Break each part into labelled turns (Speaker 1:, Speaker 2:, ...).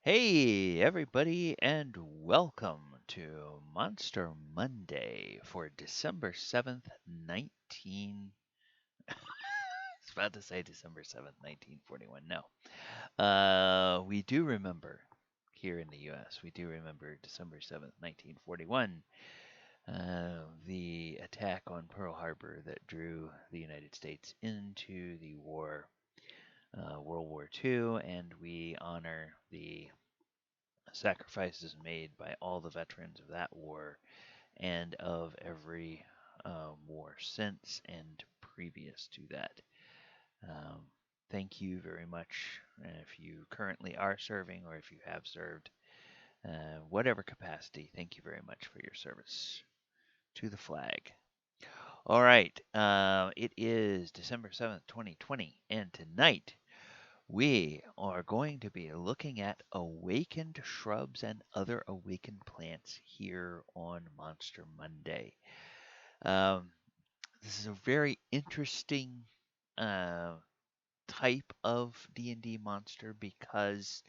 Speaker 1: Hey, everybody, and welcome to Monster Monday for December 7th, 19. I was about to say December 7th, 1941. No. We do remember here in the U.S., we do remember December 7th, 1941, the attack on Pearl Harbor that drew the United States into the war, World War II, and we honor the sacrifices made by all the veterans of that war and of every war since and previous to that. Um, Thank you very much if you currently are serving or if you have served, whatever capacity. Thank you very much for your service to the flag. All right, it is December 7th, 2020, and tonight we are going to be looking at awakened shrubs and other awakened plants here on Monster Monday. Um, this is a very interesting uh, type of D&D monster because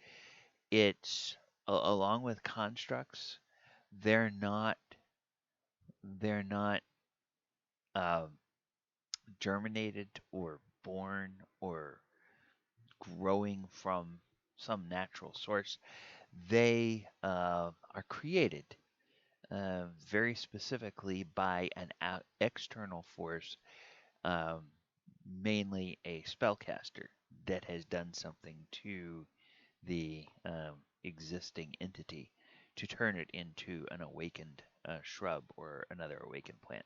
Speaker 1: it's along with constructs, they're not um, germinated or born or growing from some natural source. They are created very specifically by an external force, um, mainly a spellcaster that has done something to the existing entity to turn it into an awakened shrub or another awakened plant.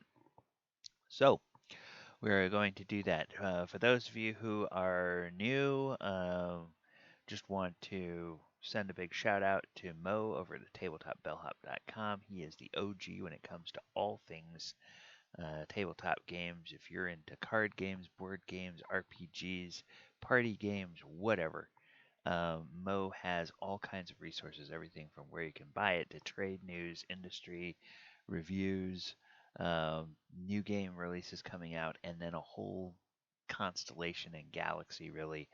Speaker 1: So, we're going to do that. For those of you who are new, just want to send a big shout out to Mo over at tabletopbellhop.com. He is the OG when it comes to all things tabletop games. If you're into card games, board games, RPGs, party games, whatever, Mo has all kinds of resources, everything from where you can buy it to trade news, industry, reviews, new game releases coming out, and then a whole constellation and galaxy, really,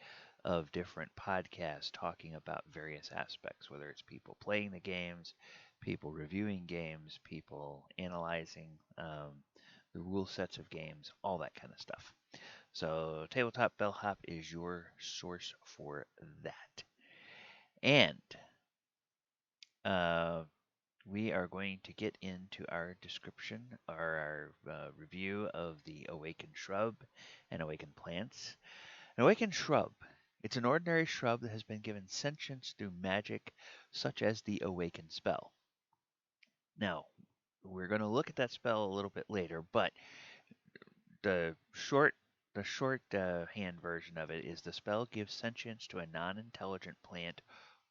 Speaker 1: of different podcasts talking about various aspects, whether it's people playing the games, people reviewing games, people analyzing the rule sets of games, all that kind of stuff. So, Tabletop Bellhop is your source for that. And uh, we are going to get into our description or our review of the Awakened Shrub and Awakened Plants. An Awakened Shrub. It's an ordinary shrub that has been given sentience through magic, such as the Awaken spell. Now, we're going to look at that spell a little bit later, but the short hand version of it is the spell gives sentience to a non-intelligent plant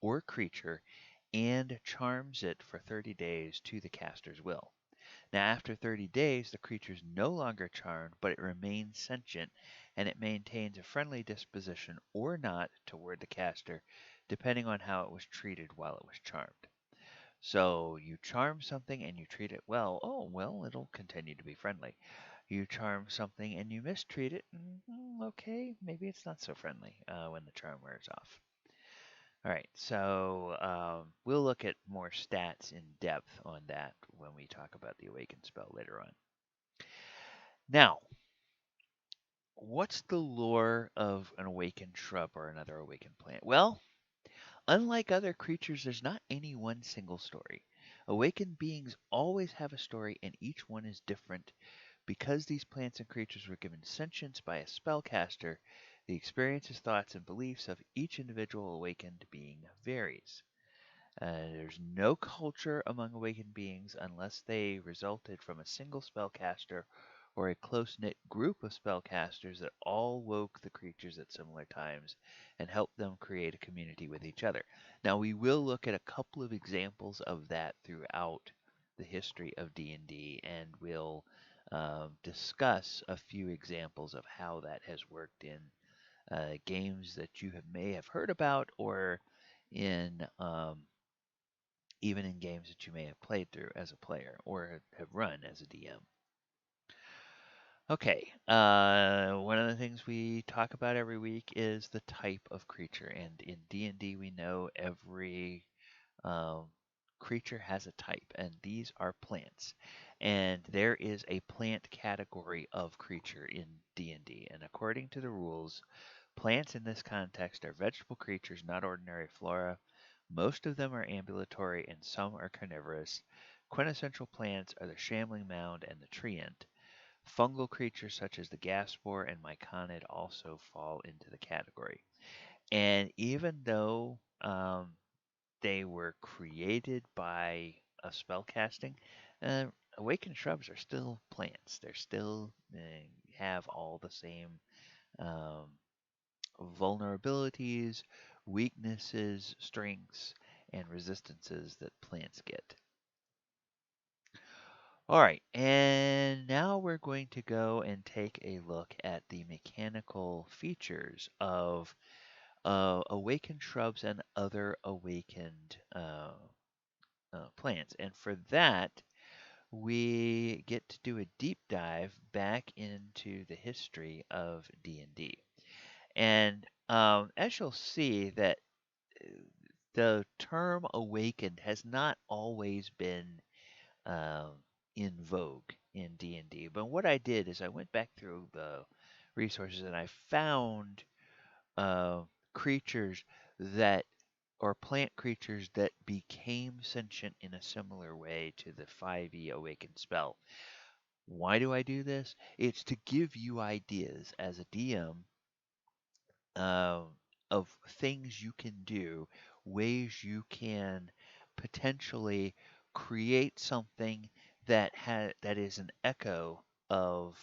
Speaker 1: or creature and charms it for 30 days to the caster's will. Now, after 30 days, the creature is no longer charmed, but it remains sentient, and it maintains a friendly disposition or not toward the caster, depending on how it was treated while it was charmed. So, you charm something and you treat it well, oh, well, it'll continue to be friendly. You charm something and you mistreat it, okay, maybe it's not so friendly when the charm wears off. All right, so we'll look at more stats in depth on that when we talk about the Awakened spell later on. Now, what's the lore of an awakened shrub or another awakened plant? Well, unlike other creatures, there's not any one single story. Awakened beings always have a story, and each one is different. Because these plants and creatures were given sentience by a spellcaster, the experiences, thoughts, and beliefs of each individual awakened being varies. There's no culture among awakened beings unless they resulted from a single spellcaster or a close knit group of spellcasters that all woke the creatures at similar times and helped them create a community with each other. Now, we will look at a couple of examples of that throughout the history of D&D, and we'll discuss a few examples of how that has worked in games that you may have heard about or in even in games that you may have played through as a player or have run as a DM. Okay, one of the things we talk about every week is the type of creature, and in D&D we know every um, creature has a type, and these are plants. And there is a plant category of creature in D&D, and D, and according to the rules, plants in this context are vegetable creatures, not ordinary flora. Most of them are ambulatory, and some are carnivorous. Quintessential plants are the shambling mound and the treant. Fungal creatures such as the gas spore and myconid also fall into the category. And even though they were created by a spell casting, uh, awakened shrubs are still plants. They're still have all the same um, vulnerabilities, weaknesses, strengths, and resistances that plants get. All right, and now we're going to go and take a look at the mechanical features of awakened shrubs and other awakened plants. And for that, we get to do a deep dive back into the history of D&D. And as you'll see that the term awakened has not always been um, in vogue in D&D. But what I did is I went back through the resources and I found uh, creatures that or plant creatures that became sentient in a similar way to the 5e awakened spell. Why do I do this? It's to give you ideas as a DM um, of things you can do, ways you can potentially create something that is an echo of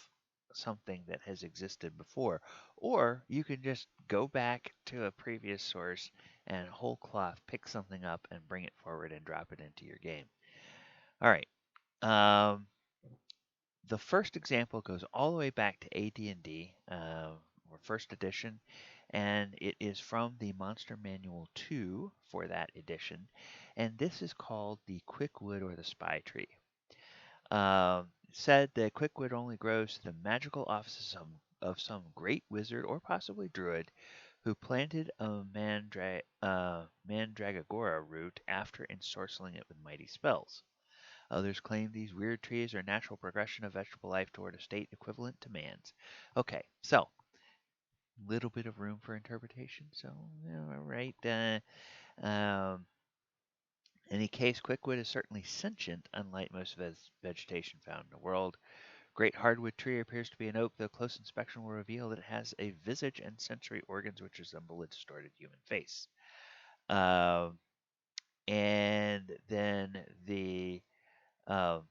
Speaker 1: something that has existed before, or you can just go back to a previous source and whole cloth pick something up and bring it forward and drop it into your game. All right. Um, the first example goes all the way back to AD&D, or first edition, and it is from the Monster Manual 2 for that edition, and this is called the Quickwood or the Spy Tree. Said that Quickwood only grows to the magical offices of some great wizard or possibly druid who planted a mandragora root after ensorceling it with mighty spells. Others claim these weird trees are a natural progression of vegetable life toward a state equivalent to man's. Okay, so little bit of room for interpretation. So, all right. Um, in any case, Quickwood is certainly sentient, unlike most vegetation found in the world. Great hardwood tree appears to be an oak, though close inspection will reveal that it has a visage and sensory organs which resemble a distorted human face. Um, and then um,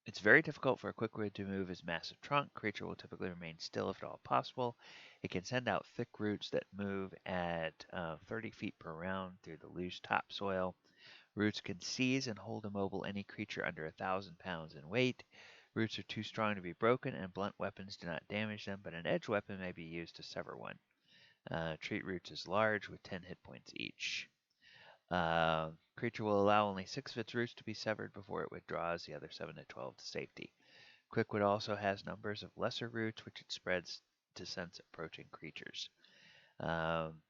Speaker 1: it's very difficult for a quickwood to move his massive trunk. Creature will typically remain still if at all possible. It can send out thick roots that move at 30 feet per round through the loose topsoil. Roots can seize and hold immobile any creature under 1,000 pounds in weight. Roots are too strong to be broken, and blunt weapons do not damage them, but an edge weapon may be used to sever one. Treat roots is large, with 10 hit points each. Creature will allow only 6 of its roots to be severed before it withdraws the other 7 to 12 to safety. Quickwood also has numbers of lesser roots, which it spreads to sense approaching creatures. Um,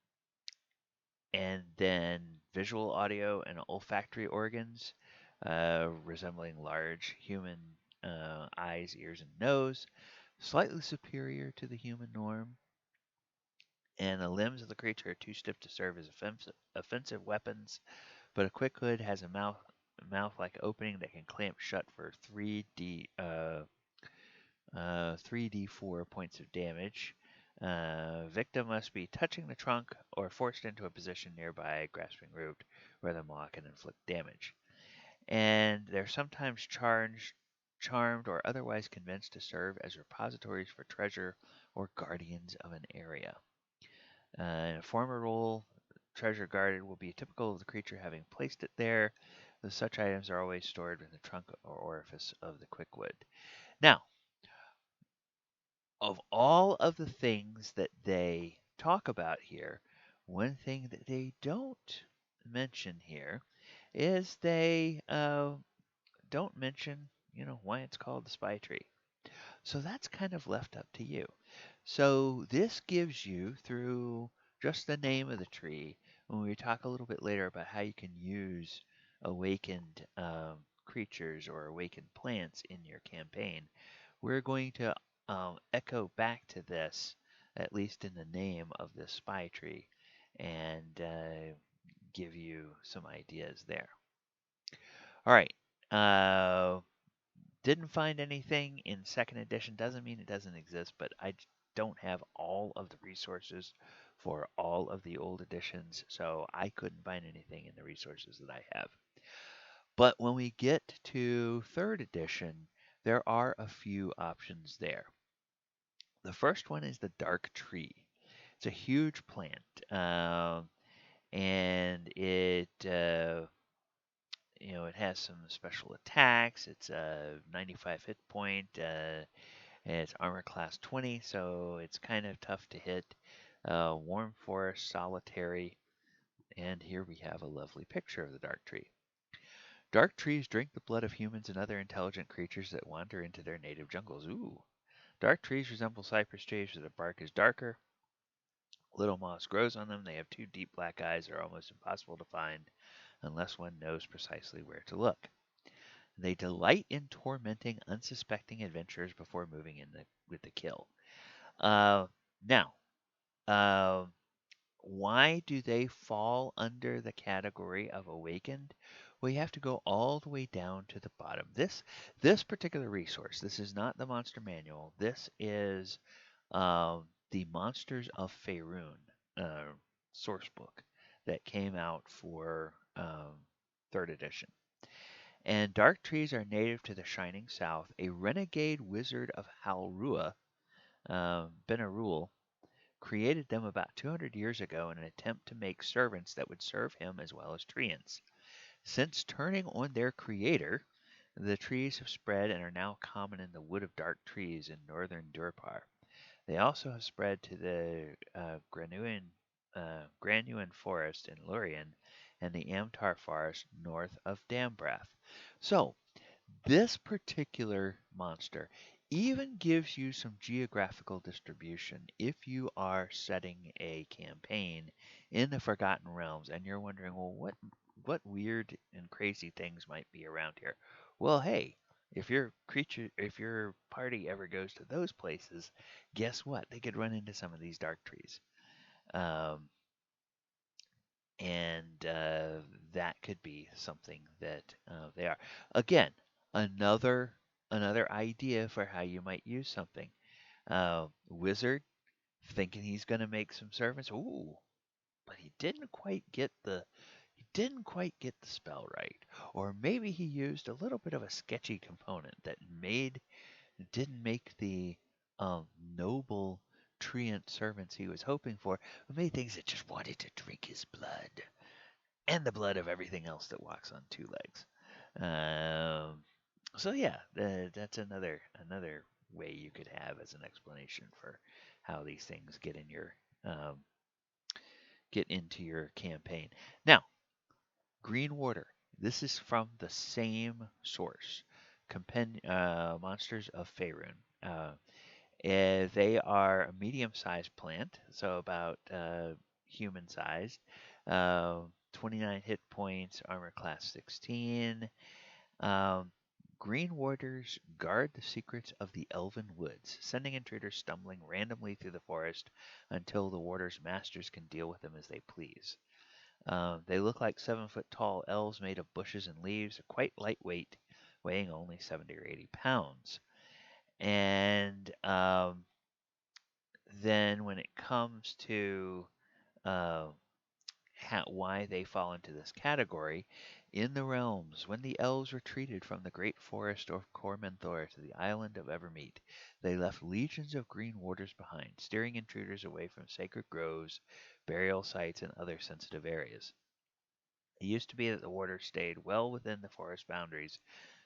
Speaker 1: and then visual, audio, and olfactory organs, resembling large human eyes, ears, and nose, slightly superior to the human norm. And the limbs of the creature are too stiff to serve as offensive weapons, but a quickwood has a mouth-like opening that can clamp shut for 3d4 points of damage. Victim must be touching the trunk or forced into a position nearby a grasping root where the maw can inflict damage. And they're sometimes charmed, or otherwise convinced to serve as repositories for treasure or guardians of an area. In a former role, treasure guarded will be typical of the creature having placed it there. Such items are always stored in the trunk or orifice of the quickwood. Now, of all of the things that they talk about here, one thing that they don't mention here is they don't mention, why it's called the spy tree. So that's kind of left up to you. So this gives you, through just the name of the tree, when we talk a little bit later about how you can use awakened creatures or awakened plants in your campaign, we're going to echo back to this, at least in the name of this spy tree, and give you some ideas there. All right. Didn't find anything in second edition. Doesn't mean it doesn't exist, but I don't have all of the resources for all of the old editions, so I couldn't find anything in the resources that I have. But when we get to third edition, there are a few options there. The first one is the dark tree. It's a huge plant, and it has some special attacks. It's a 95 hit point. It's armor class 20, so it's kind of tough to hit. Warm forest, solitary, and here we have a lovely picture of the dark tree. Dark trees drink the blood of humans and other intelligent creatures that wander into their native jungles. Ooh. Dark trees resemble cypress trees, where the bark is darker. Little moss grows on them. They have two deep black eyes that are almost impossible to find unless one knows precisely where to look. They delight in tormenting unsuspecting adventurers before moving in with the kill. Now, uh, why do they fall under the category of awakened? Well, you have to go all the way down to the bottom. This particular resource, this is not the monster manual. This is the Monsters of Faerun source book that came out for third edition. And dark trees are native to the Shining South. A renegade wizard of Halrua, Benarul, created them about 200 years ago in an attempt to make servants that would serve him as well as treants. Since turning on their creator, the trees have spread and are now common in the wood of dark trees in northern Durpar. They also have spread to the Granuan forest in Lurien and the Amtar forest north of Dambrath. So, this particular monster even gives you some geographical distribution if you are setting a campaign in the Forgotten Realms and you're wondering, well, what weird and crazy things might be around here? Well, hey, if your party ever goes to those places, guess what? They could run into some of these dark trees. Um, and that could be something that they are. Again, another another idea for how you might use something. Wizard thinking he's going to make some servants. Ooh, but he didn't quite get the spell right, or maybe he used a little bit of a sketchy component that didn't make the noble treant servants he was hoping for, but made things that just wanted to drink his blood and the blood of everything else that walks on two legs. Um, so yeah, that's another way you could have as an explanation for how these things um, get into your campaign. Now, green water. This is from the same source, Monsters of Faerun. They are a medium-sized plant, so about human-sized. 29 hit points, armor class 16. Um, Green warders guard the secrets of the elven woods, sending intruders stumbling randomly through the forest until the warders' masters can deal with them as they please. They look like 7-foot tall elves made of bushes and leaves, quite lightweight, weighing only 70 or 80 pounds. And then when it comes to uh, why they fall into this category, in the realms, when the elves retreated from the great forest of Cormenthor to the island of Evermeet, they left legions of green warders behind, steering intruders away from sacred groves, burial sites, and other sensitive areas. It used to be that the warders stayed well within the forest boundaries,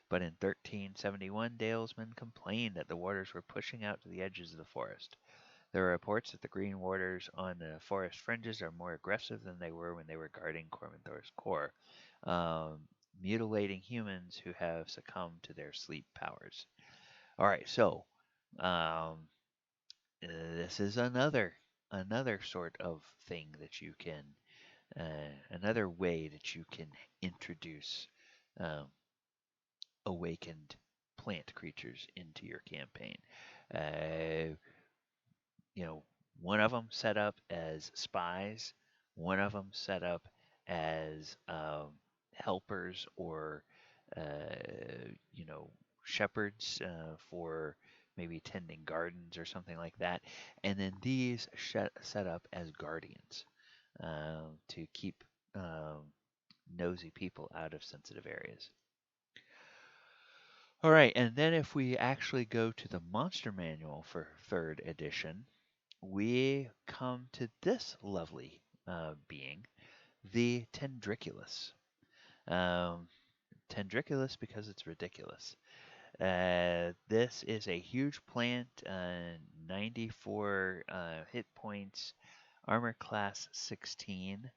Speaker 1: but in 1371 Dalesmen complained that the warders were pushing out to the edges of the forest. There are reports that the green warders on the forest fringes are more aggressive than they were when they were guarding Cormenthor's core, mutilating humans who have succumbed to their sleep powers. All right, so This is another sort of thing that you can another way that you can introduce um, awakened plant creatures into your campaign. Uh, you know, one of them set up as spies, one of them set up as helpers or, you know, shepherds for maybe tending gardens or something like that. And then these set up as guardians to keep um, nosy people out of sensitive areas. All right, and then if we actually go to the monster manual for third edition, we come to this lovely being, the Tendriculus. Um, Tendriculus because it's ridiculous. This is a huge plant, 94 hit points, armor class 16.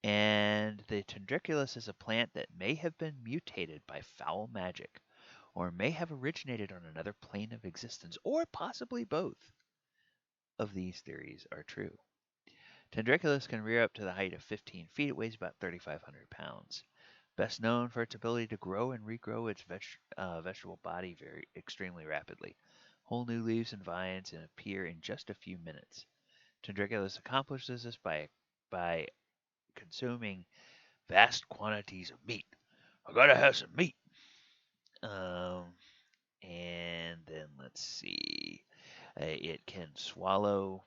Speaker 1: And the Tendriculus is a plant that may have been mutated by foul magic, or may have originated on another plane of existence, or possibly both of these theories are true. Tendriculus can rear up to the height of 15 feet. It weighs about 3,500 pounds. Best known for its ability to grow and regrow its vegetable body very extremely rapidly. Whole new leaves and vines and appear in just a few minutes. Tendriculus accomplishes this by consuming vast quantities of meat. I gotta have some meat. Um, and then let's see. It can swallow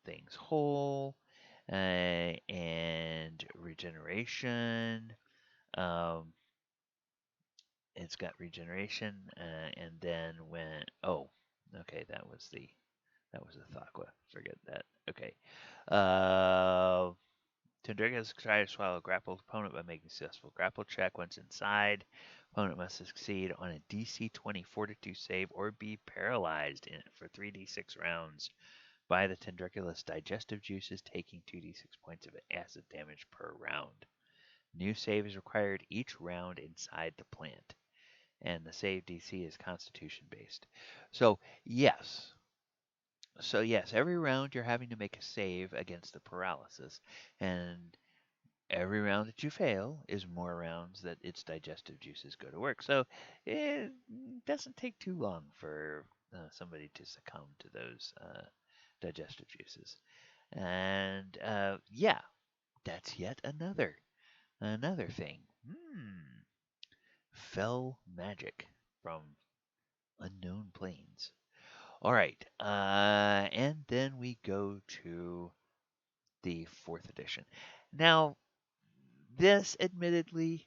Speaker 1: things whole and regeneration. Um, it's got regeneration, and then when okay, that was the Thaqua. Forget that. Okay. Uh, Tendriculus tries to swallow a grappled opponent by making a successful grapple check. Once inside, opponent must succeed on a DC 20 Fortitude save or be paralyzed for 3d6 rounds by the Tendriculus digestive juices, taking 2d6 points of acid damage per round. New save is required each round inside the plant, and the save DC is Constitution based. So yes, every round you're having to make a save against the paralysis, and every round that you fail is more rounds that its digestive juices go to work. So it doesn't take too long for somebody to succumb to those digestive juices. And yeah, that's yet another thing. Fell magic from unknown planes. All right, and then we go to the fourth edition. Now, admittedly,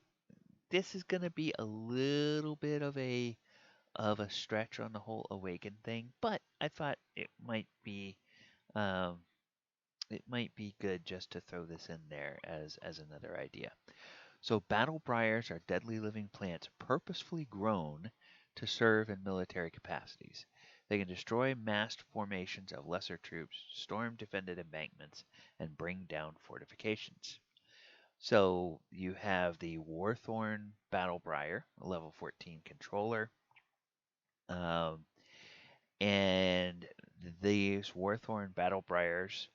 Speaker 1: this is going to be a little bit of a stretch on the whole awaken thing, but I thought um, it might be good just to throw this in there as another idea. So battle briars are deadly living plants purposefully grown to serve in military capacities. They can destroy massed formations of lesser troops, storm defended embankments, and bring down fortifications. So you have the Warthorn Battlebriar, a level 14 controller. Um, and these Warthorn Battlebriars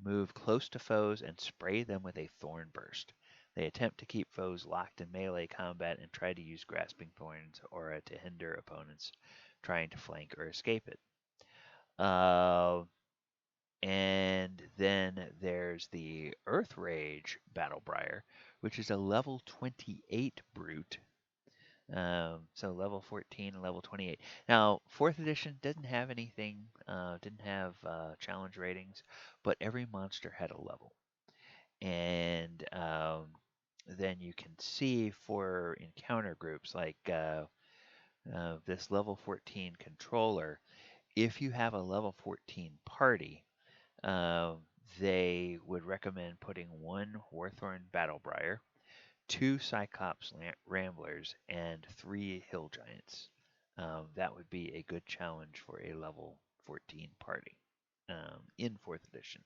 Speaker 1: move close to foes and spray them with a thorn burst. They attempt to keep foes locked in melee combat and try to use grasping thorns aura to hinder opponents trying to flank or escape it. Uh, and then there's the Earth Rage Battlebriar, which is a level 28 brute. So level 14 and level 28. Now, 4th edition didn't have anything, didn't have challenge ratings, but every monster had a level. And then you can see for encounter groups like this level 14 controller, if you have a level 14 party, uh, they would recommend putting one Warthorn Battlebriar, 2 Cyclops Ramblers, and 3 Hill Giants. That would be a good challenge for a level 14 party in 4th edition.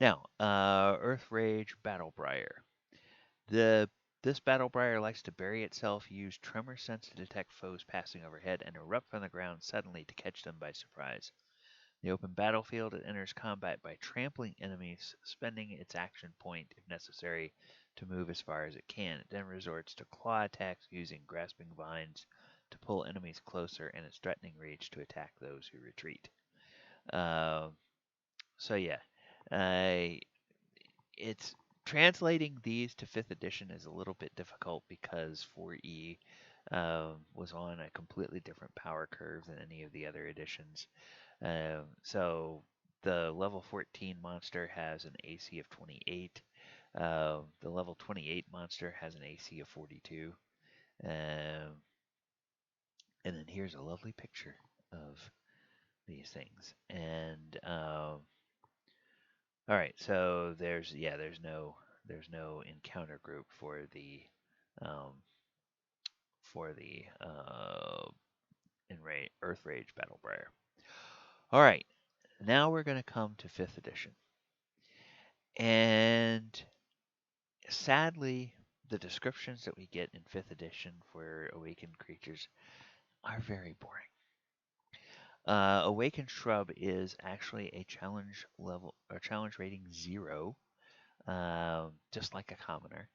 Speaker 1: Now, Earth Rage Battlebriar. The This battle briar likes to bury itself, use tremor sense to detect foes passing overhead, and erupt from the ground suddenly to catch them by surprise. The open battlefield, it enters combat by trampling enemies, spending its action point, if necessary, to move as far as it can. It then resorts to claw attacks using grasping vines to pull enemies closer, and its threatening reach to attack those who retreat. Uh, so yeah, uh, it's translating these to 5th edition is a little bit difficult because 4E was on a completely different power curve than any of the other editions. So the level 14 monster has an AC of 28. The level 28 monster has an AC of 42. And then here's a lovely picture of these things. And all right, so there's no encounter group um, for the Earth Rage Battle Briar. All right, now we're going to come to 5th edition. And sadly, the descriptions that we get in 5th edition for awakened creatures are very boring. Awakened Shrub is actually a challenge level or challenge rating 0, just like a commoner.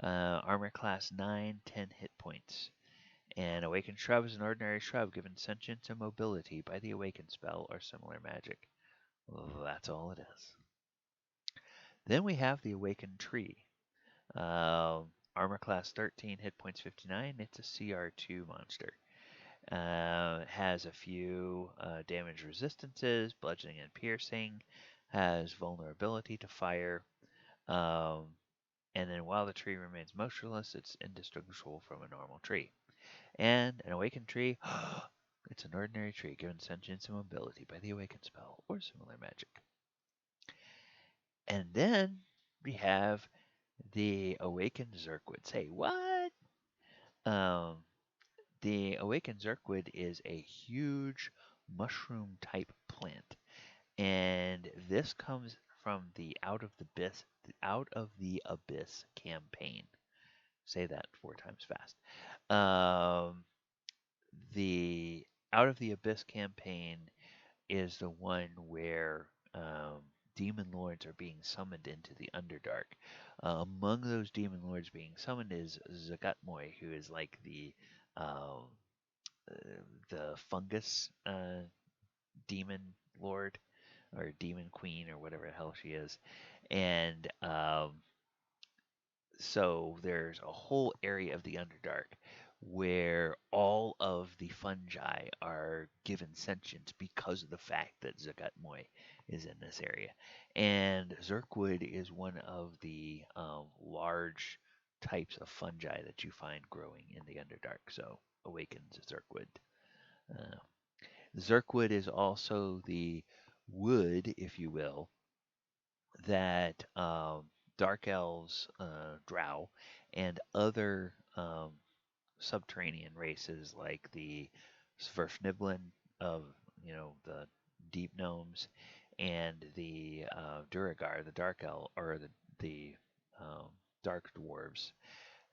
Speaker 1: Armor class 9, 10 hit points. And Awakened Shrub is an ordinary shrub given sentience and mobility by the Awakened spell or similar magic. That's all it is. Then we have the Awakened Tree. Armor class 13, hit points 59. It's a CR2 monster. Has a few damage resistances, bludgeoning and piercing. Has vulnerability to fire. And then while the tree remains motionless, it's indistinguishable from a normal tree. And an awakened tree, it's an ordinary tree given sentience and mobility by the awakened spell or similar magic. And then we have the awakened Zerkwood. Say what? The awakened Zerkwood is a huge mushroom type plant, and this comes from the Out of the Abyss campaign. Say that 4 times fast. The Out of the Abyss campaign is the one where demon lords are being summoned into the Underdark. Among those demon lords being summoned is Zagatmoy, who is like um, the fungus demon lord or demon queen or whatever the hell she is, and so there's a whole area of the Underdark where all of the fungi are given sentience because of the fact that Zagatmoy is in this area. And Zerkwood is one of the large types of fungi that you find growing in the Underdark. So awakens Zerkwood. Uh, Zerkwood is also the wood, if you will, that dark elves, drow, and other subterranean races like the Sverfniblin of the deep gnomes and the Duragar, the dark elf or the um, dark dwarves.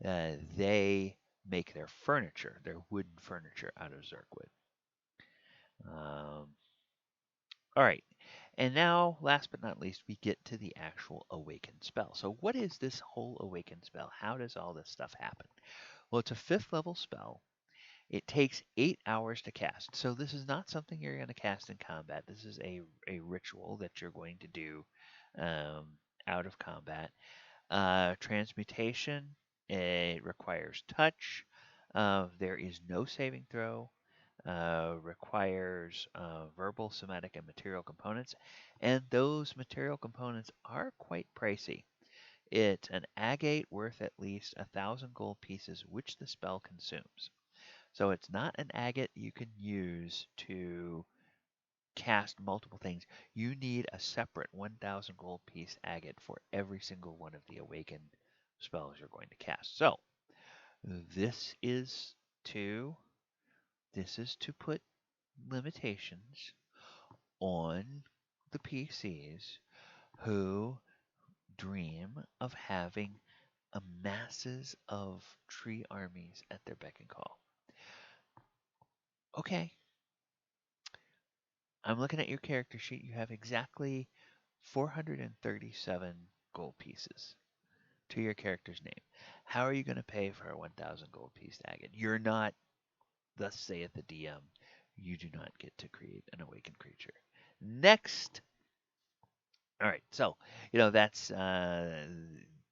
Speaker 1: They make their furniture, their wooden furniture, out of Zerkwood. All right. And now, last but not least, we get to the actual Awaken spell. So what is this whole Awaken spell? How does all this stuff happen? Well, it's a 5th level spell. It takes 8 hours to cast. So this is not something you're going to cast in combat. This is a ritual that you're going to do out of combat. Transmutation, it requires touch. There is no saving throw. Requires verbal, somatic, and material components, and those material components are quite pricey. It's an agate worth at least 1,000 gold pieces, which the spell consumes. So it's not an agate you can use to cast multiple things. You need a separate 1,000 gold piece agate for every single one of the awakened spells you're going to cast. So this is to put limitations on the PCs who dream of having masses of tree armies at their beck and call. Okay, I'm looking at your character sheet. You have exactly 437 gold pieces to your character's name. How are you going to pay for a 1,000 gold piece agate? You're not, thus saith the DM, you do not get to create an awakened creature. Next. All right, so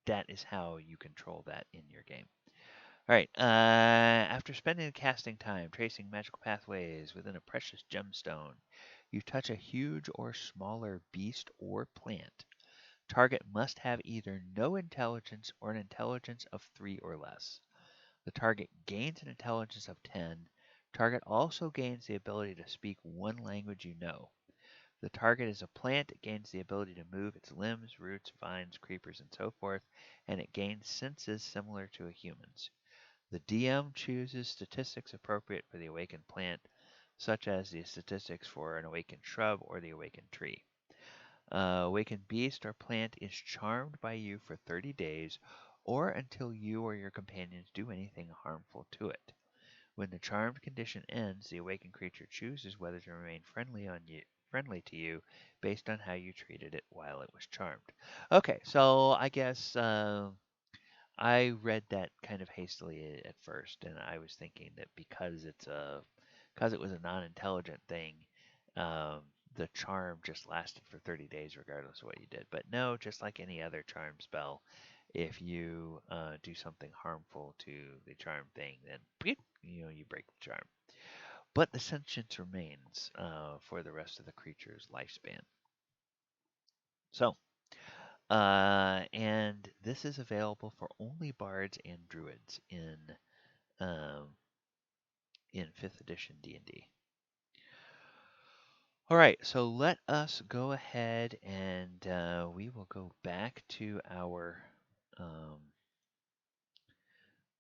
Speaker 1: that is how you control that in your game. All right, after spending casting time tracing magical pathways within a precious gemstone, you touch a huge or smaller beast or plant. Target must have either no intelligence or an intelligence of 3 or less. The target gains an intelligence of 10. Target also gains the ability to speak one language you know. The target is a plant, it gains the ability to move its limbs, roots, vines, creepers, and so forth, and it gains senses similar to a human's. The DM chooses statistics appropriate for the awakened plant, such as the statistics for an awakened shrub or the awakened tree. Awakened beast or plant is charmed by you for 30 days or until you or your companions do anything harmful to it. When the charmed condition ends, the awakened creature chooses whether to remain friendly to you based on how you treated it while it was charmed. Okay, so I guess I read that kind of hastily at first, and I was thinking that because it was a non-intelligent thing, um, the charm just lasted for 30 days regardless of what you did. But no, just like any other charm spell, if you do something harmful to the charm thing, then you break the charm. But the sentience remains for the rest of the creature's lifespan. So, and this is available for only bards and druids um, in 5th edition D&D. All right, so let us go ahead and we will go um,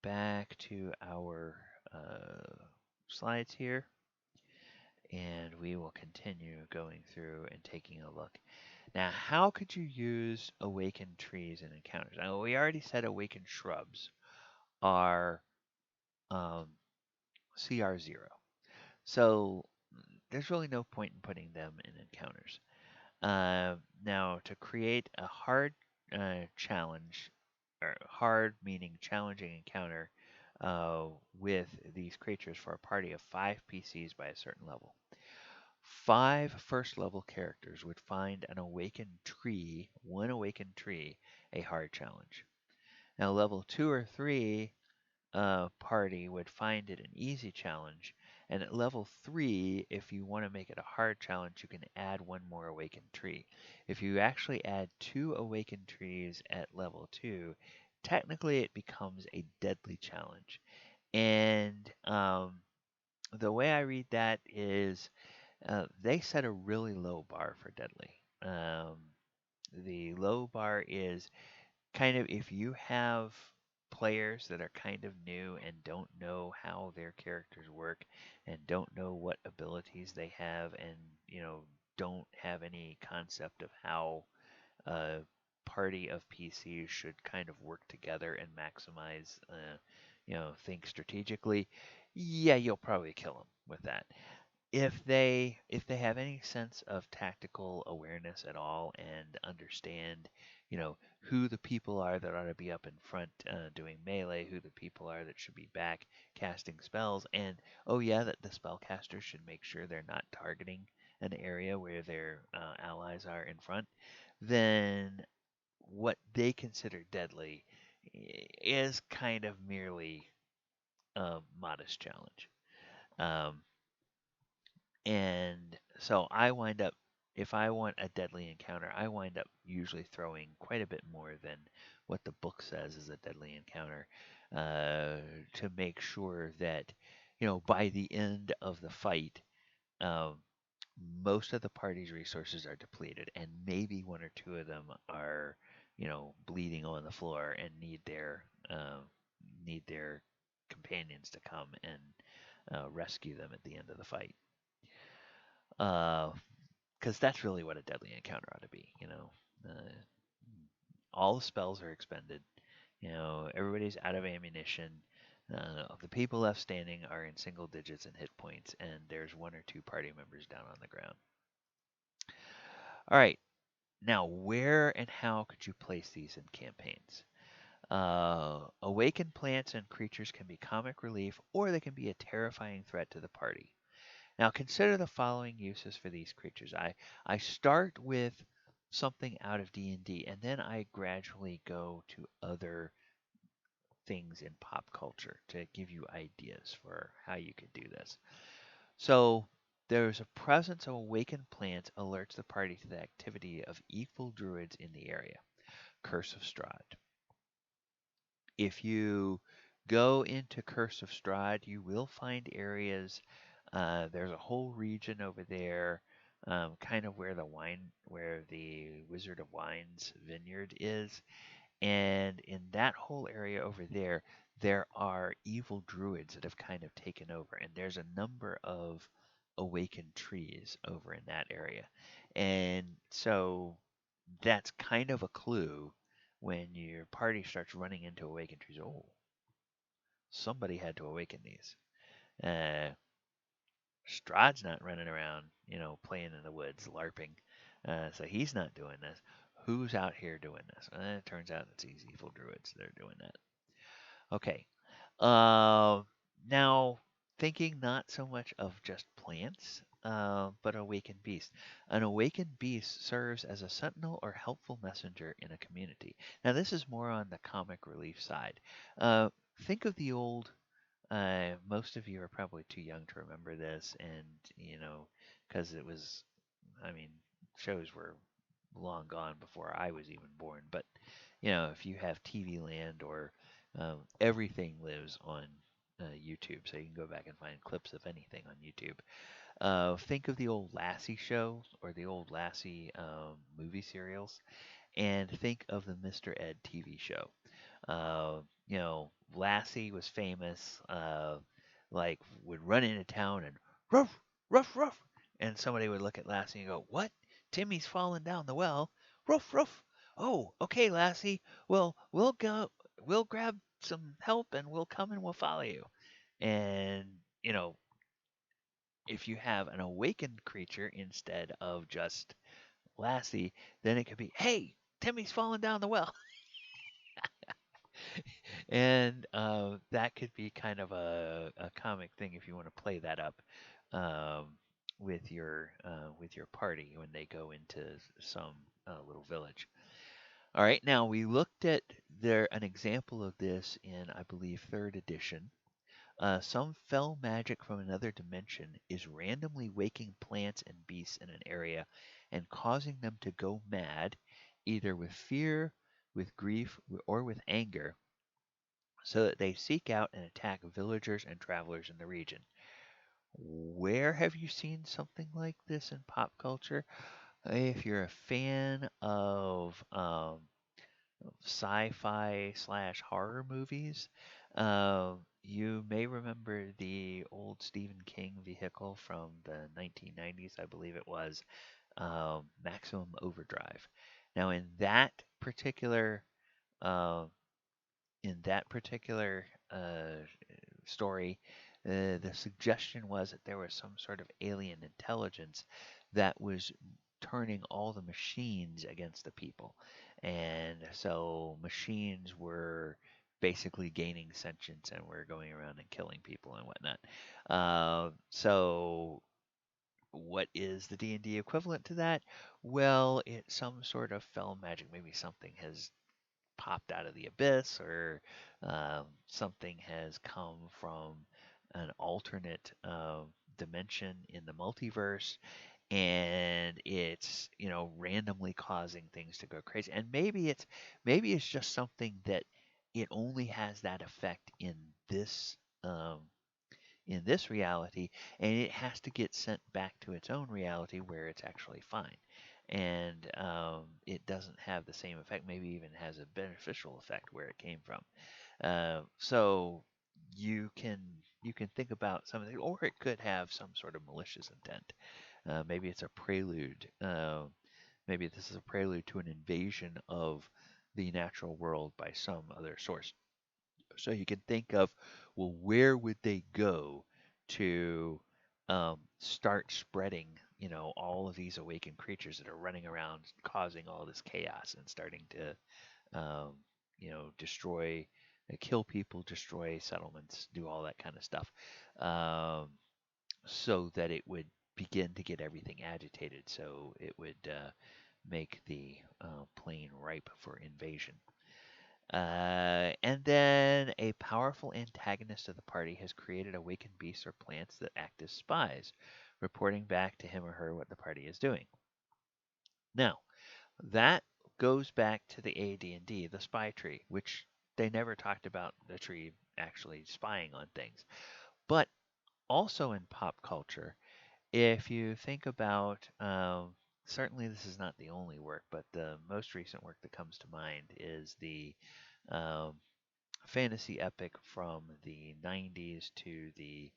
Speaker 1: back to our slides here, and we will continue going through and taking a look. Now, how could you use awakened trees in encounters? Now, we already said awakened shrubs are um, CR0. So there's really no point in putting them in encounters. Now, to create a hard challenge, or hard meaning challenging encounter with these creatures for a party of 5 PCs by a certain level, 5 first level characters would find one awakened tree, a hard challenge. Now, level 2 or 3 party would find it an easy challenge. And at level 3, if you want to make it a hard challenge, you can add one more awakened tree. If you actually add 2 awakened trees at level 2, technically it becomes a deadly challenge. And the way I read that is they set a really low bar for deadly. The low bar is kind of if you have players that are kind of new and don't know how their characters work and don't know what abilities they have and don't have any concept of how a party of PCs should kind of work together and maximize think strategically, yeah, you'll probably kill them with that. If they have any sense of tactical awareness at all and understand, who the people are that ought to be up in front doing melee, who the people are that should be back casting spells, and oh yeah, that the spellcaster should make sure they're not targeting an area where their allies are in front, then what they consider deadly is kind of merely a modest challenge. Um, And so if I want a deadly encounter, I wind up usually throwing quite a bit more than what the book says is a deadly encounter to make sure that, by the end of the fight, um, most of the party's resources are depleted, and maybe one or two of them are, bleeding on the floor and need their companions to come and rescue them at the end of the fight. Because that's really what a deadly encounter ought to be. Uh, all the spells are expended. Everybody's out of ammunition. The people left standing are in single digits in hit points, and there's one or two party members down on the ground. All right, now where and how could you place these in campaigns? Awakened plants and creatures can be comic relief, or they can be a terrifying threat to the party. Now consider the following uses for these creatures. I start with something out of D&D, and then I gradually go to other things in pop culture to give you ideas for how you could do this. So there's a presence of awakened plants alerts the party to the activity of evil druids in the area. Curse of Strahd. If you go into Curse of Strahd, you will find areas. There's a whole region over there, kind of where the Wizard of Wine's vineyard is, and in that whole area over there, there are evil druids that have kind of taken over, and there's a number of awakened trees over in that area, and so that's kind of a clue when your party starts running into awakened trees. Oh, somebody had to awaken these. Uh, Strahd's not running around, playing in the woods, LARPing. So he's not doing this. Who's out here doing this? It turns out it's these evil druids that are doing that. Okay. Uh, Now, thinking not so much of just plants, but awakened beast. An awakened beast serves as a sentinel or helpful messenger in a community. Now, this is more on the comic relief side. Think of the old. Most of you are probably too young to remember this, and because it was, I mean, shows were long gone before I was even born. But if you have TV Land or everything lives on YouTube, so you can go back and find clips of anything on YouTube. Think of the old Lassie show or the old Lassie movie serials, and think of the Mr. Ed TV show. Lassie was famous, like would run into town and ruff, ruff, ruff, and somebody would look at Lassie and go, "What? Timmy's fallen down the well. Ruff, ruff. Oh, okay, Lassie. Well, we'll go. We'll grab some help and we'll come and we'll follow you." And if you have an awakened creature instead of just Lassie, then it could be, "Hey, Timmy's fallen down the well." And that could be kind of a comic thing if you want to play that up um, with your party when they go into some little village. All right, now we looked at an example of this in, I believe, third edition. Some fell magic from another dimension is randomly waking plants and beasts in an area and causing them to go mad, either with fear, with grief, or with anger, so that they seek out and attack villagers and travelers in the region. Where have you seen something like this in pop culture? If you're a fan of sci-fi slash horror movies, you may remember the old Stephen King vehicle from the 1990s, I believe it was, Maximum Overdrive. Now, uh, in that particular story, the suggestion was that there was some sort of alien intelligence that was turning all the machines against the people. And so machines were basically gaining sentience and were going around and killing people and whatnot. So what is the D&D equivalent to that? Well, it's some sort of fell magic. Maybe something has popped out of the abyss, or something has come from an alternate dimension in the multiverse, and it's randomly causing things to go crazy. And maybe it's just something that it only has that effect um, in this reality, and it has to get sent back to its own reality where it's actually fine. And it doesn't have the same effect, maybe even has a beneficial effect where it came from. So you can think about something, or it could have some sort of malicious intent. Maybe it's a prelude. Maybe this is a prelude to an invasion of the natural world by some other source. So you can think of, well, where would they go to start spreading, all of these awakened creatures that are running around causing all this chaos and starting to, um, destroy, kill people, destroy settlements, do all that kind of stuff, so that it would begin to get everything agitated, so it would make the plain ripe for invasion. And then a powerful antagonist of the party has created awakened beasts or plants that act as spies, reporting back to him or her what the party is doing. Now, that goes back to the AD&D, the spy tree, which they never talked about the tree actually spying on things. But also in pop culture, if you think about, certainly this is not the only work, but the most recent work that comes to mind is the um, fantasy epic from the 90s to the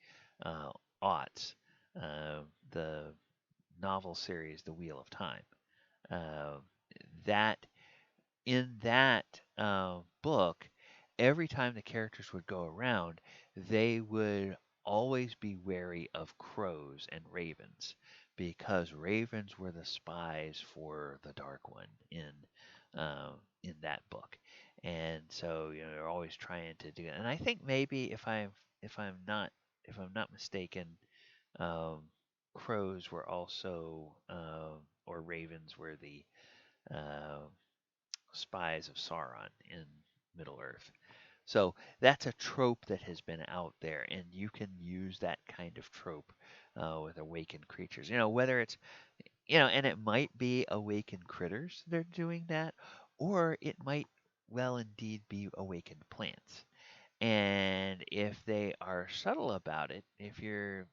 Speaker 1: uh, aughts, the novel series The Wheel of Time. Uh, that in that book, every time the characters would go around, they would always be wary of crows and ravens because ravens were the spies for the Dark One in that book, and so they're always trying to do it. And I think maybe if I'm not if I'm not mistaken, um, crows were also or ravens were the uh, spies of Sauron in Middle Earth. So that's a trope that has been out there, and you can use that kind of trope with awakened creatures. Whether it's, and it might be awakened critters that are doing that, or it might well indeed be awakened plants. And if they are subtle about it, if your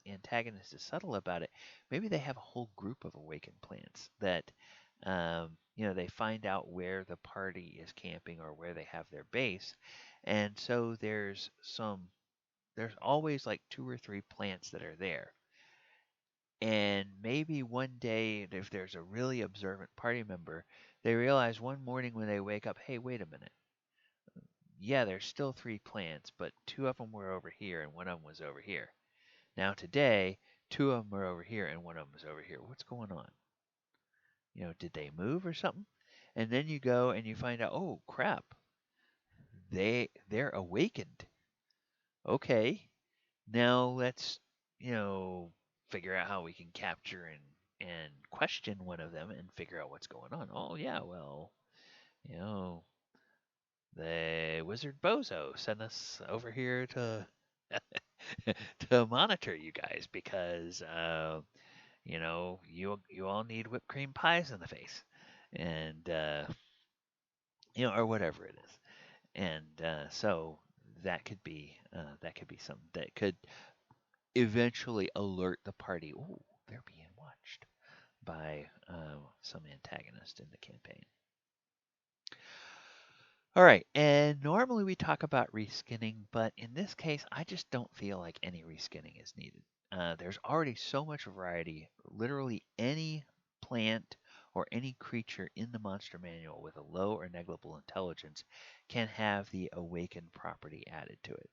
Speaker 1: antagonist is subtle about it, maybe they have a whole group of awakened plants that, they find out where the party is camping or where they have their base. And so there's always like two or three plants that are there. And maybe one day, if there's a really observant party member, they realize one morning when they wake up, hey, wait a minute, yeah, there's still three plants, but two of them were over here and one of them was over here. Now today, two of them are over here and one of them is over here. What's going on? Did they move or something? And then you go and you find out, oh crap, they're awakened. Okay, now let's you know figure out how we can capture and question one of them and figure out what's going on. Oh yeah, well, you know, the wizard Bozo sent us over here to to monitor you guys because you all need whipped cream pies in the face, and or whatever it is, and so that could be something that could eventually alert the party. Oh, they're being watched by some antagonist in the campaign. All right, and normally we talk about reskinning, but in this case, I just don't feel like any reskinning is needed. There's already so much variety. Literally any plant or any creature in the monster manual with a low or negligible intelligence can have the awakened property added to it.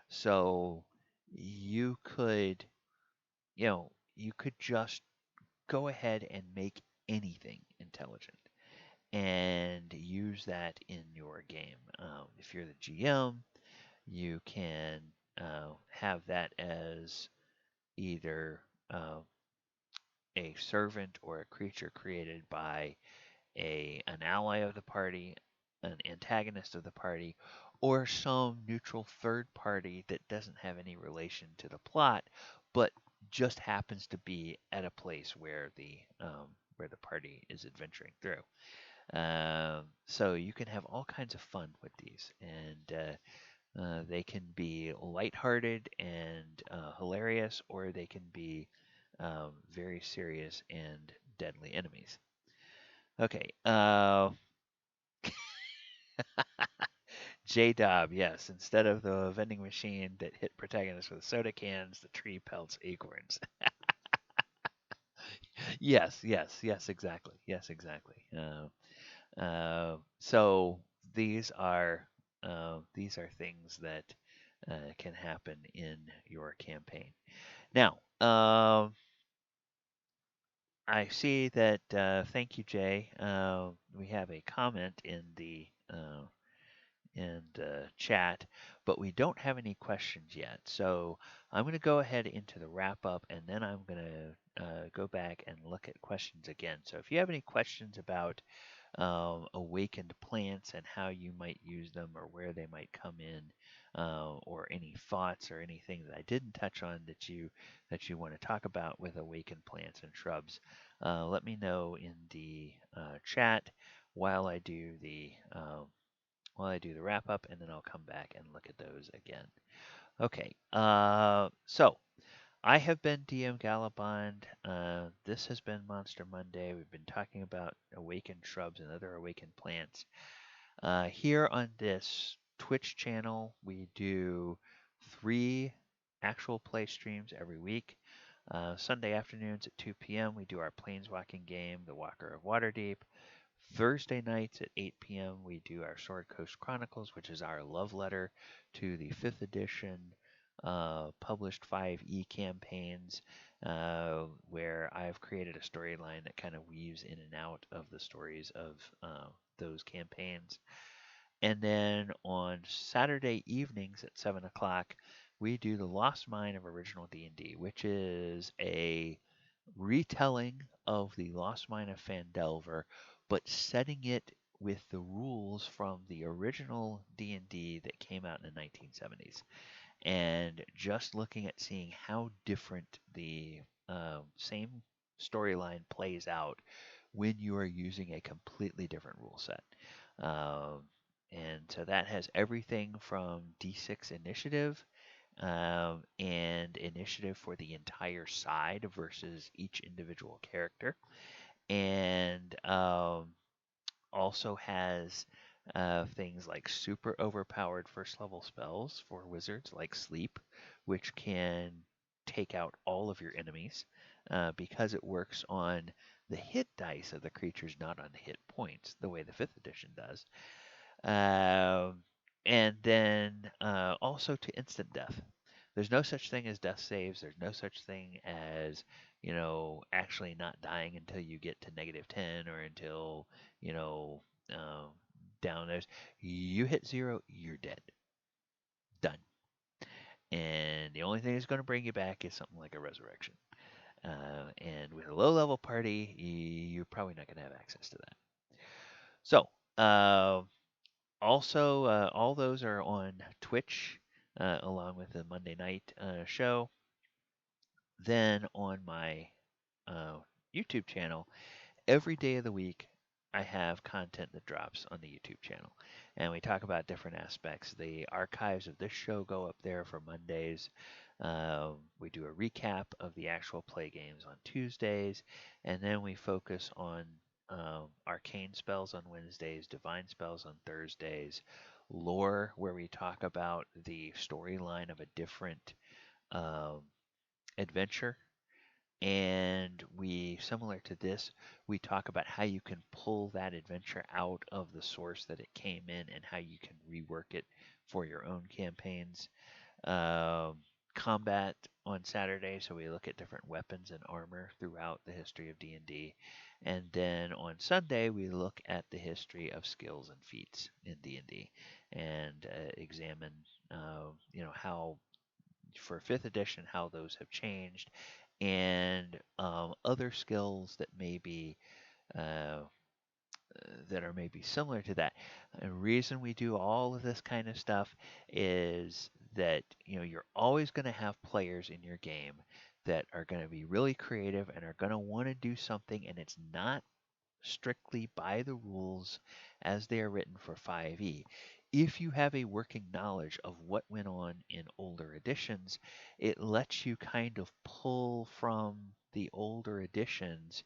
Speaker 1: So you could, you could just go ahead and make anything intelligent and use that in your game. If you're the GM, you can have that as either a servant or a creature created by an ally of the party, an antagonist of the party, or some neutral third party that doesn't have any relation to the plot, but just happens to be at a place where the party is adventuring through. So you can have all kinds of fun with these, and they can be lighthearted and hilarious, or they can be very serious and deadly enemies. Okay, J Dob, yes. Instead of the vending machine that hit protagonists with soda cans, the tree pelts acorns. Yes, yes, yes, exactly. Yes, exactly. So these are things that can happen in your campaign. Now, I see that. Thank you, Jay. We have a comment in the chat, but we don't have any questions yet. So I'm going to go ahead into the wrap up, and then I'm going to go back and look at questions again. So if you have any questions about awakened plants and how you might use them or where they might come in, or any thoughts or anything that I didn't touch on that you want to talk about with awakened plants and shrubs, let me know in the chat while I do the wrap up, and then I'll come back and look at those again. Okay, so I have been DM Gallibond. This has been Monster Monday. We've been talking about awakened shrubs and other awakened plants. Here on this Twitch channel, we do 3 actual play streams every week. Sunday afternoons at 2 p.m., we do our Planeswalking game, The Walker of Waterdeep. Thursday nights at 8 p.m., we do our Sword Coast Chronicles, which is our love letter to the 5th edition published 5e campaigns, where I've created a storyline that kind of weaves in and out of the stories of those campaigns. And then on Saturday evenings at 7 o'clock, we do the Lost Mine of Original D&D, which is a retelling of the Lost Mine of Phandelver, but setting it with the rules from the original D&D that came out in the 1970s, and just looking at seeing how different the same storyline plays out when you are using a completely different rule set. And so that has everything from D6 initiative and initiative for the entire side versus each individual character, and also has things like super overpowered first level spells for wizards like Sleep, which can take out all of your enemies because it works on the hit dice of the creatures, not on the hit points, the way the 5th edition does. And then also to instant death. There's no such thing as death saves. There's no such thing as, actually not dying until you get to -10 or until, you know, down there. You hit 0, you're dead. Done. And the only thing that's going to bring you back is something like a resurrection. And with a low level party, you're probably not going to have access to that. So, also, all those are on Twitch, along with the Monday night show. Then on my YouTube channel, every day of the week, I have content that drops on the YouTube channel. And we talk about different aspects. The archives of this show go up there for Mondays. We do a recap of the actual play games on Tuesdays. And then we focus on arcane spells on Wednesdays, divine spells on Thursdays, lore, where we talk about the storyline of a different adventure. And similar to this, we talk about how you can pull that adventure out of the source that it came in and how you can rework it for your own campaigns. Combat on Saturday, so we look at different weapons and armor throughout the history of D&D. And then on Sunday, we look at the history of skills and feats in D&D and examine, how for 5th edition, how those have changed, and other skills that may be that are maybe similar to that. The reason we do all of this kind of stuff is that you're always going to have players in your game that are going to be really creative and are going to want to do something, and it's not strictly by the rules as they are written for 5e. If you have a working knowledge of what went on in older editions, it lets you kind of pull from the older editions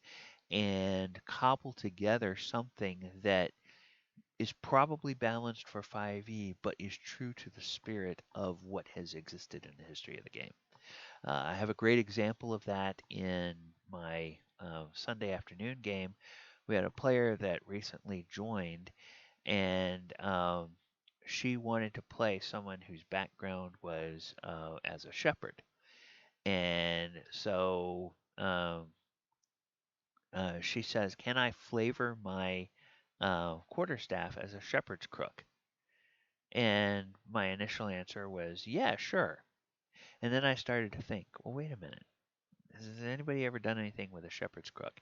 Speaker 1: and cobble together something that is probably balanced for 5e, but is true to the spirit of what has existed in the history of the game. I have a great example of that in my Sunday afternoon game, We had a player that recently joined, and she wanted to play someone whose background was as a shepherd. And so she says, "Can I flavor my quarterstaff as a shepherd's crook?" And my initial answer was, "Yeah, sure." And then I started to think, well, wait a minute. Has anybody ever done anything with a shepherd's crook?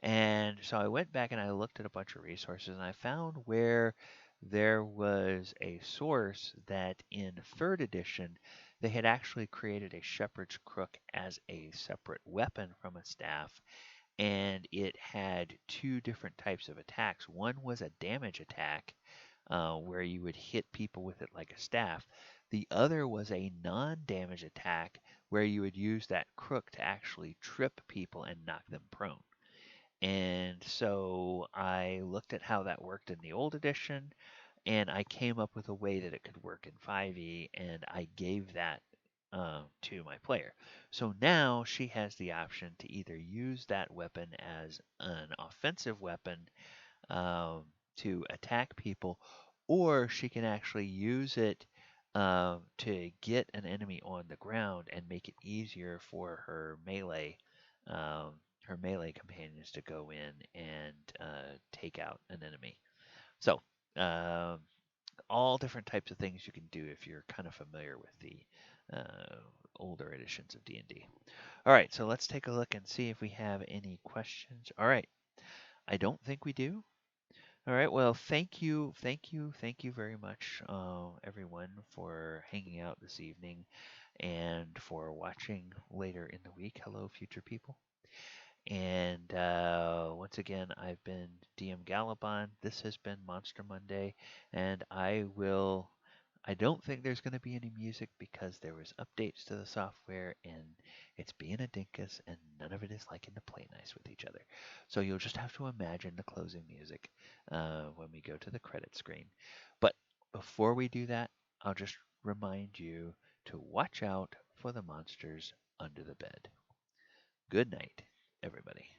Speaker 1: And so I went back and I looked at a bunch of resources and I found where there was a source that in third edition they had actually created a shepherd's crook as a separate weapon from a staff, and it had two different types of attacks. One was a damage attack, where you would hit people with it like a staff. The other was a non damage attack where you would use that crook to actually trip people and knock them prone. And so I looked at how that worked in the old edition, and I came up with a way that it could work in 5e, and I gave that to my player. So now she has the option to either use that weapon as an offensive weapon um, to attack people, or she can actually use it to get an enemy on the ground and make it easier for um, her melee companions to go in and take out an enemy. So, um, all different types of things you can do if you're kind of familiar with the older editions of D&D. All right, so let's take a look and see if we have any questions. All right, I don't think we do. All right. Well, thank you very much, everyone, for hanging out this evening and for watching later in the week. Hello, future people. And once again, I've been DM Gallibond. This has been Monster Monday, and I don't think there's going to be any music because there was updates to the software, and it's being a dinkus, and none of it is liking to play nice with each other. So you'll just have to imagine the closing music when we go to the credit screen. But before we do that, I'll just remind you to watch out for the monsters under the bed. Good night, everybody.